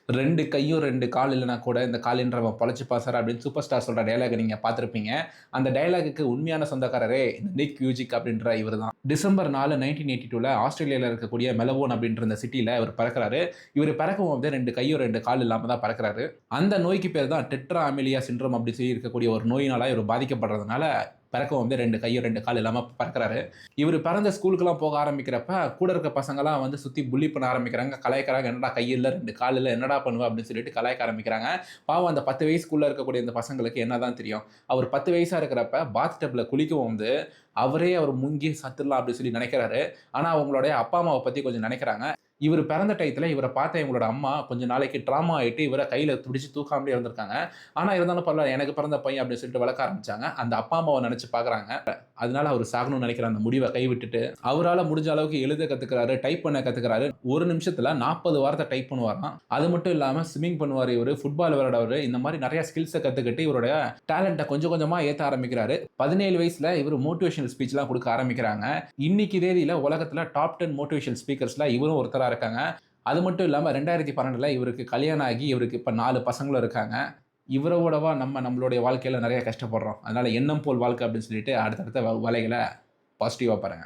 2 கையும் 2 கால் இல்லன்னா கூட இந்த காலின்றவன் பொழச்சுப்பான் சார் அப்படின்னு சூப்பர் ஸ்டார் சொல்ற டயலாக நீங்க பார்த்திருப்பீங்க. அந்த டயலாகுக்கு உண்மையான சொந்தக்காரரே இந்த நிக் வியூஜிக் அப்படின்ற இவர் தான். டிசம்பர் 4, 1982ல ஆஸ்திரேலியால இருக்கக்கூடிய மெலபோர்ன் அப்படின்ற இந்த சிட்டில இவர் பிறக்கிறாரு. இவர் பிறக்கவும் வந்து 2 கையும் 2 கால் இல்லாம தான் பிறக்கிறாரு. அந்த நோய்க்கு பேர் தான் டெட்ரா அமீலியா சிண்ட்ரோம் அப்படி சொல்லி இருக்கக்கூடிய ஒரு நோயினால இவர் பாதிக்கப்படுறதுனால பிறக்கவும் வந்து 2 கையும் 2 கால் இல்லாம பிறக்கிறாரு. இவர் பிறந்த ஸ்கூலுக்குலாம் போக ஆரம்பிக்கிறப்ப கூட இருக்க பசங்கலாம் வந்து சுத்தி புல்லி பண்ண ஆரம்பிக்கிறாங்க, கலாய்க்கிறாங்க. என்னடா கை இல்ல 2 கால் இல்ல என்னடா பண்ணுவ அப்படின்னு சொல்லிட்டு கலாய்க்க ஆரம்பிக்கிறாங்க. பாவம் அந்த 10 வயசுக்குள்ள இருக்கக்கூடிய இந்த பசங்களுக்கு என்னதான் தெரியும். அவர் 10 வயசா இருக்கிறப்ப பாத் டப்ல குளிக்கவும் வந்து அவரே அவர் முங்கி சத்துடலாம் அப்படின்னு சொல்லி நினைக்கிறாரு. ஆனா அவங்களுடைய அப்பா அம்மாவை பத்தி கொஞ்சம் நினைக்கிறாங்க. இவர் பிறந்த டயத்துல இவரை பார்த்த இவங்களோட அம்மா கொஞ்ச நாளைக்கு ட்ராமா ஆயிட்டு இவரை கையில பிடிச்சு தூக்காமலே இருந்திருக்காங்க. ஆனா இருந்தாலும் பரவாயில்ல எனக்கு பிறந்த பையன் அப்படின்னு சொல்லிட்டு வளர்க்க ஆரம்பிச்சாங்க. அந்த அப்பா அம்மாவை நினைச்சு பார்க்குறாங்க. அதனால அவர் சாகணும்னு நினைக்கிற அந்த முடிவை கைவிட்டுட்டு அவரால முடிஞ்ச அளவுக்கு எழுத கத்துக்கிறாரு, டைப் பண்ண கத்துக்கிறாரு. ஒரு நிமிஷத்துல 40 வார்த்தை டைப் பண்ணுவாராம். அது மட்டும் இல்லாம ஸ்விம்மிங் பண்ணுவாரு இவரு, ஃபுட்பால் விளையாடுவாரு. இந்த மாதிரி நிறைய ஸ்கில்ஸை கத்துக்கிட்டு இவருடைய டேலண்ட்டை கொஞ்சம் கொஞ்சமா ஏத்த ஆரம்பிக்கிறாரு. 17 வயசுல இவர் மோட்டிவேஷனல் ஸ்பீச்லாம் கொடுக்க ஆரம்பிக்கிறாங்க. இன்னைக்கு தேதியில உலகத்துல டாப் 10 மோட்டிவேஷனல் ஸ்பீக்கர்ஸ்ல இவரும் ஒருத்தரா இருக்காங்க. அது மட்டும் இல்லாம 2012ல இவருக்கு கல்யாணம் ஆகி இவருக்கு இப்ப 4 பசங்களும் இருக்காங்க. இவரோடவா நம்மளுடைய வாழ்க்கையில நிறைய கஷ்டப்படுறோம். அதனால எண்ணம் போல் வாழ்க்கை அப்படின்னு சொல்லிட்டு அடுத்தடுத்த வலைகளை பாசிட்டிவா பாருங்க.